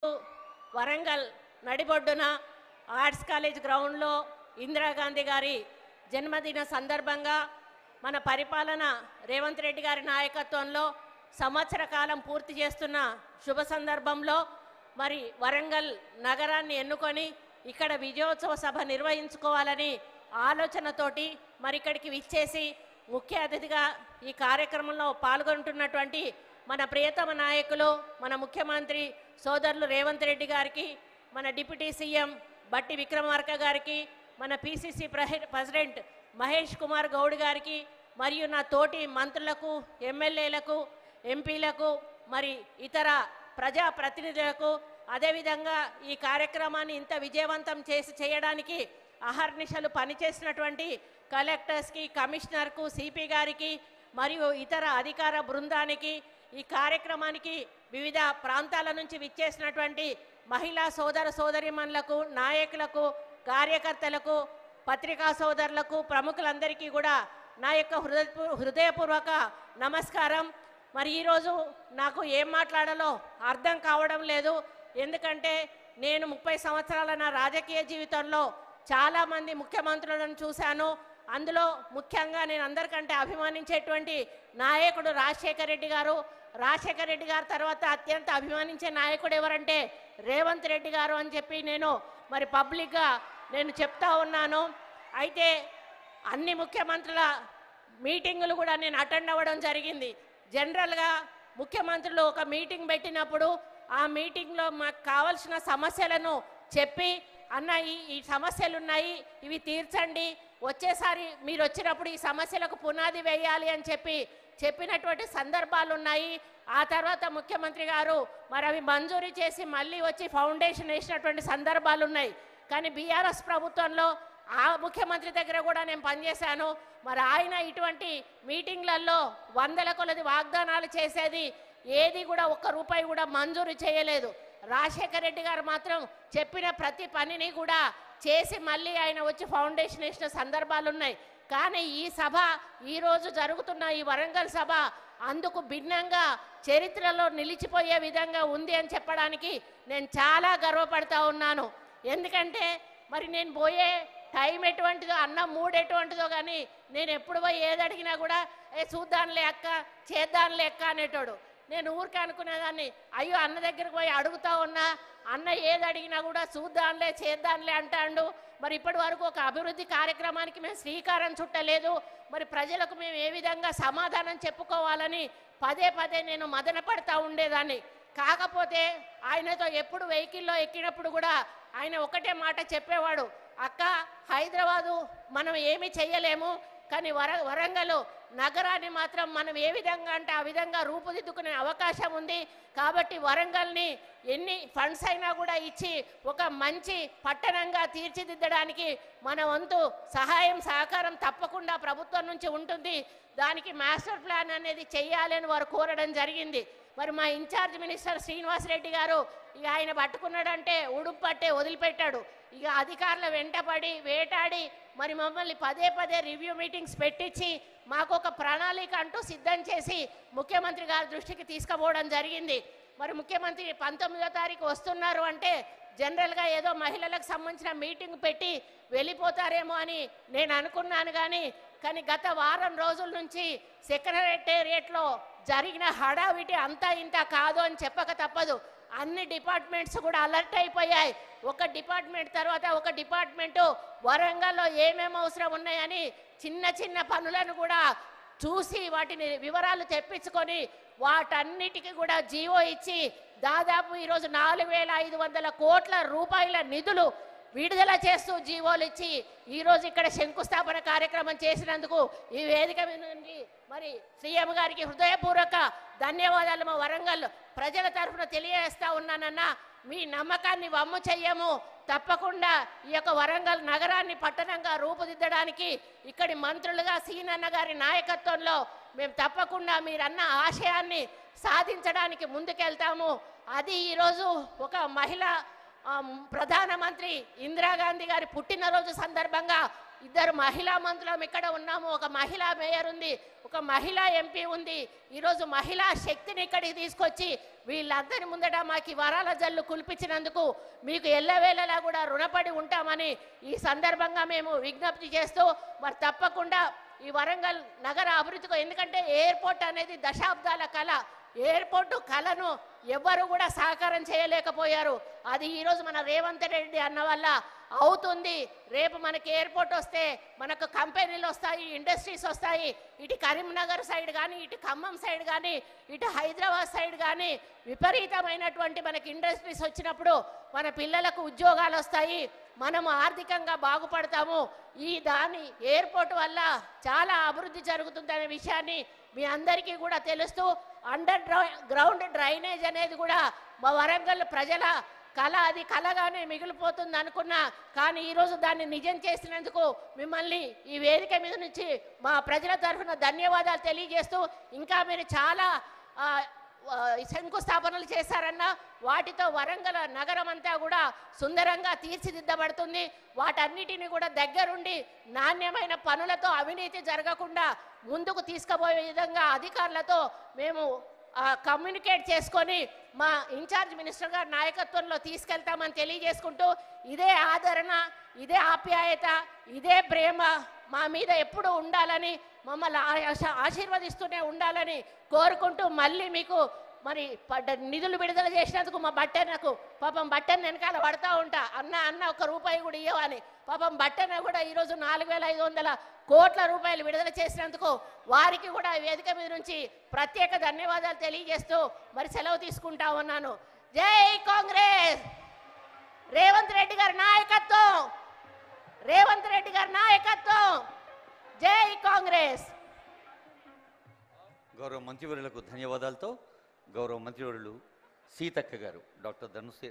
వరంగల్ నడిబొడ్డున arts college గ్రౌండ్లో ఇందిరాగాంధీ గారి జన్మదిన సందర్భంగా మన పరిపాలన రేవంత్ రెడ్డి గారి నాయకత్వంలో సంవత్సర కాలం పూర్తి చేస్తున్న శుభ సందర్భంలో మరి వరంగల్ నగరాన్ని ఎన్నుకొని ఇక్కడ విజయోత్సవ సభ నిర్వహించుకోవాలని ఆలోచనతోటి మరి ఇక్కడికి విచ్చేసి ముఖ్య అతిథిగా ఈ కార్యక్రమంలో పాల్గొంటున్నటువంటి మన ప్రియతమ నాయకులు మన ముఖ్యమంత్రి సోదరులు రేవంత్ రెడ్డి గారికి, మన డిప్యూటీ సీఎం బట్టి విక్రమార్క గారికి, మన పిసిసి ప్రెసిడెంట్ మహేష్ కుమార్ గౌడ్ గారికి, మరియు నా తోటి మంత్రులకు, ఎమ్మెల్యేలకు, ఎంపీలకు, మరి ఇతర ప్రజా ప్రతినిధులకు, అదేవిధంగా ఈ కార్యక్రమాన్ని ఇంత విజయవంతం చేయడానికి అహర్నిశలు పనిచేసినటువంటి కలెక్టర్స్కి, కమిషనర్కు, సిపి గారికి మరియు ఇతర అధికార బృందానికి, ఈ కార్యక్రమానికి వివిధ ప్రాంతాల నుంచి విచ్చేసినటువంటి మహిళా సోదర సోదరీమణులకు, నాయకులకు, కార్యకర్తలకు, పత్రికా సోదరులకు, ప్రముఖులందరికీ కూడా నా యొక్క హృదయపూర్వక నమస్కారం. మరి ఈరోజు నాకు ఏం మాట్లాడాలో అర్థం కావడం లేదు. ఎందుకంటే నేను 30 సంవత్సరాల నా రాజకీయ జీవితంలో చాలామంది ముఖ్యమంత్రులను చూశాను. అందులో ముఖ్యంగా నేను అందరికంటే అభిమానించేటువంటి నాయకుడు రాజశేఖర రెడ్డి గారు. రాజశేఖర రెడ్డి గారి తర్వాత అత్యంత అభిమానించే నాయకుడు ఎవరంటే రేవంత్ రెడ్డి గారు అని చెప్పి నేను మరి పబ్లిక్గా నేను చెప్తా ఉన్నాను. అయితే అన్ని ముఖ్యమంత్రుల మీటింగులు కూడా నేను అటెండ్ అవ్వడం జరిగింది. జనరల్గా ముఖ్యమంత్రులు ఒక మీటింగ్ పెట్టినప్పుడు ఆ మీటింగ్లో మాకు కావాల్సిన సమస్యలను చెప్పి, అన్న ఈ సమస్యలు ఉన్నాయి, ఇవి తీర్చండి, వచ్చేసారి మీరు వచ్చినప్పుడు ఈ సమస్యలకు పునాది వేయాలి అని చెప్పినటువంటి సందర్భాలు ఉన్నాయి. ఆ తర్వాత ముఖ్యమంత్రి గారు మరి అవి మంజూరు చేసి మళ్ళీ వచ్చి ఫౌండేషన్ వేసినటువంటి సందర్భాలు ఉన్నాయి. కానీ బీఆర్ఎస్ ప్రభుత్వంలో ఆ ముఖ్యమంత్రి దగ్గర కూడా నేను పనిచేశాను. మరి ఆయన ఇటువంటి మీటింగ్లలో వందల కొలది వాగ్దానాలు చేసేది, ఏది కూడా ఒక్క రూపాయి కూడా మంజూరు చేయలేదు. రాజశేఖర రెడ్డి గారు మాత్రం చెప్పిన ప్రతి పనిని కూడా చేసి మళ్ళీ ఆయన వచ్చి ఫౌండేషన్ వేసిన సందర్భాలు ఉన్నాయి. కానీ ఈ సభ, ఈరోజు జరుగుతున్న ఈ వరంగల్ సభ అందుకు భిన్నంగా చరిత్రలో నిలిచిపోయే విధంగా ఉంది అని చెప్పడానికి నేను చాలా గర్వపడతా ఉన్నాను. ఎందుకంటే మరి నేను పోయే టైం ఎటువంటిదో, అన్నం మూడు ఎటువంటిదో, కానీ నేను ఎప్పుడు పోయి ఏది అడిగినా కూడా చూద్దాంలే అక్క, చేద్దాంలే అక్క అనేటోడు. నేను ఊరికే అనుకునేదాన్ని, అయ్యో అన్న దగ్గరకు పోయి అడుగుతా ఉన్నా, అన్న ఏది అడిగినా కూడా చూద్దాంలే చేద్దాంలే అంటాడు. మరి ఇప్పటి వరకు ఒక అభివృద్ధి కార్యక్రమానికి మేము శ్రీకారం చుట్టలేదు. మరి ప్రజలకు మేము ఏ విధంగా సమాధానం చెప్పుకోవాలని పదే పదే నేను మదన పడతా ఉండేదాన్ని. కాకపోతే ఆయనతో ఎప్పుడు వెహికల్లో ఎక్కినప్పుడు కూడా ఆయన ఒకటే మాట చెప్పేవాడు, అక్క హైదరాబాదు మనం ఏమీ చెయ్యలేము, కానీ వరంగల్ నగరాన్ని మాత్రం మనం ఏ విధంగా అంటే ఆ విధంగా రూపుదిద్దుకునే అవకాశం ఉంది. కాబట్టి వరంగల్ని ఎన్ని ఫండ్స్ అయినా కూడా ఇచ్చి ఒక మంచి పట్టణంగా తీర్చిదిద్దడానికి మన వంతు సహాయం సహకారం తప్పకుండా ప్రభుత్వం నుంచి ఉంటుంది. దానికి మాస్టర్ ప్లాన్ అనేది చెయ్యాలని వారు కోరడం జరిగింది. మరి మా ఇన్ఛార్జ్ మినిస్టర్ శ్రీనివాసరెడ్డి గారు ఇక ఆయన పట్టుకున్నాడంటే ఉడుపు పట్టే వదిలిపెట్టాడు. ఇక అధికారుల వెంటపడి వేటాడి మరి మమ్మల్ని పదే పదే రివ్యూ మీటింగ్స్ పెట్టించి మాకు ఒక ప్రణాళిక అంటూ సిద్ధం చేసి ముఖ్యమంత్రి గారి దృష్టికి తీసుకుపోవడం జరిగింది. మరి ముఖ్యమంత్రి 19వ తారీఖు వస్తున్నారు అంటే జనరల్గా ఏదో మహిళలకు సంబంధించిన మీటింగ్ పెట్టి వెళ్ళిపోతారేమో అని నేను అనుకున్నాను. కానీ గత వారం రోజుల నుంచి సెక్రటేరియట్లో జరిగిన హడావిటి అంతా ఇంత కాదు అని చెప్పక తప్పదు. అన్ని డిపార్ట్మెంట్స్ కూడా అలర్ట్ అయిపోయాయి. ఒక డిపార్ట్మెంట్ తర్వాత ఒక డిపార్ట్మెంటు వరంగల్లో ఏమేమి అవసరం ఉన్నాయని చిన్న చిన్న పనులను కూడా చూసి వాటిని వివరాలు తెప్పించుకొని వాటన్నిటికీ కూడా జీవో ఇచ్చి దాదాపు ఈరోజు 4,500 కోట్ల రూపాయల నిధులు విడుదల చేస్తూ జీవోలు ఇచ్చి ఈరోజు ఇక్కడ శంకుస్థాపన కార్యక్రమం చేసినందుకు ఈ వేదిక నుండి మరి సీఎం గారికి హృదయపూర్వక ధన్యవాదాలు మా వరంగల్ ప్రజల తరఫున తెలియజేస్తా ఉన్నానన్నా. మీ నమ్మకాన్ని వమ్ము చెయ్యము. తప్పకుండా ఈ యొక్క వరంగల్ నగరాన్ని పట్టణంగా రూపుదిద్దడానికి ఇక్కడి మంత్రులుగా సీనన్న గారి నాయకత్వంలో మేము తప్పకుండా మీరన్న ఆశయాన్ని సాధించడానికి ముందుకెళ్తాము. అది ఈరోజు ఒక మహిళ ప్రధానమంత్రి ఇందిరాగాంధీ గారి పుట్టినరోజు సందర్భంగా ఇద్దరు మహిళా మంత్రులం ఇక్కడ ఉన్నాము, ఒక మహిళా మేయర్ ఉంది, ఒక మహిళా ఎంపీ ఉంది. ఈరోజు మహిళా శక్తిని ఇక్కడికి తీసుకొచ్చి వీళ్ళందరి ముందట మాకు వరాల జల్లు కుల్పించినందుకు మీకు ఎల్లవేళలా కూడా రుణపడి ఉంటామని ఈ సందర్భంగా మేము విజ్ఞప్తి చేస్తూ, మరి తప్పకుండా ఈ వరంగల్ నగర అభివృద్ధికి, ఎందుకంటే ఎయిర్పోర్ట్ అనేది దశాబ్దాల కళ, ఎయిర్పోర్టు కళను ఎవ్వరు కూడా సహకారం చేయలేకపోయారు. అది ఈరోజు మన రేవంత్ రెడ్డి అన్న వల్ల అవుతుంది. రేపు మనకి ఎయిర్పోర్ట్ వస్తే మనకు కంపెనీలు వస్తాయి, ఇండస్ట్రీస్ వస్తాయి. ఇటు కరీంనగర్ సైడ్ కానీ, ఇటు ఖమ్మం సైడ్ కానీ, ఇటు హైదరాబాద్ సైడ్ కానీ విపరీతమైనటువంటి మనకి ఇండస్ట్రీస్ వచ్చినప్పుడు మన పిల్లలకు ఉద్యోగాలు వస్తాయి, మనము ఆర్థికంగా బాగుపడతాము. ఈ దాని ఎయిర్పోర్ట్ వల్ల చాలా అభివృద్ధి జరుగుతుందనే విషయాన్ని మీ అందరికీ కూడా తెలుస్తూ, అండర్ గ్రౌండ్ డ్రైనేజ్ అనేది కూడా మా వరంగల్ ప్రజల కళ, అది కళగానే మిగిలిపోతుంది అనుకున్నా. కానీ ఈరోజు దాన్ని నిజం చేసినందుకు మిమ్మల్ని ఈ వేదిక మీద నుంచి మా ప్రజల తరఫున ధన్యవాదాలు తెలియజేస్తూ, ఇంకా మీరు చాలా శంకుస్థాపనలు చేశారన్న, వాటితో వరంగల్ నగరం అంతా కూడా సుందరంగా తీర్చిదిద్దబడుతుంది. వాటన్నిటిని కూడా దగ్గరుండి నాణ్యమైన పనులతో అవినీతి జరగకుండా ముందుకు తీసుకుపోయే విధంగా అధికారులతో మేము కమ్యూనికేట్ చేసుకొని మా ఇన్ఛార్జ్ మినిస్టర్ గారి నాయకత్వంలో తీసుకెళ్తామని తెలియజేసుకుంటూ, ఇదే ఆదరణ, ఇదే ఆప్యాయత, ఇదే ప్రేమ మా మీద ఎప్పుడూ ఉండాలని, మమ్మల్ని ఆశీర్వదిస్తూనే ఉండాలని కోరుకుంటూ, మళ్ళీ మీకు మరి నిధులు విడుదల చేసినందుకు మా బట్టన్నకు పాపం బట్టన్న వెనకాల పడతా ఉంటా, అన్న ఒక రూపాయి కూడా ఇవ్వని, పాపం బట్టన్న కూడా ఈరోజు 4,500 కోట్ల రూపాయలు విడుదల చేసినందుకు వారికి కూడా వేదిక మీద నుంచి ప్రత్యేక ధన్యవాదాలు తెలియజేస్తూ మరి సెలవు తీసుకుంటా ఉన్నాను. జై కాంగ్రెస్! రేవంత్ రెడ్డి గారి నాయకత్వం, రేవంత్ రెడ్డి గారి నాయకత్వం, జై కాంగ్రెస్! గౌరవ మంత్రివర్యులకు ధన్యవాదాలతో గౌరవ మంత్రివర్యులు సీతక్క గారు డాక్టర్ ధనుశ్రీ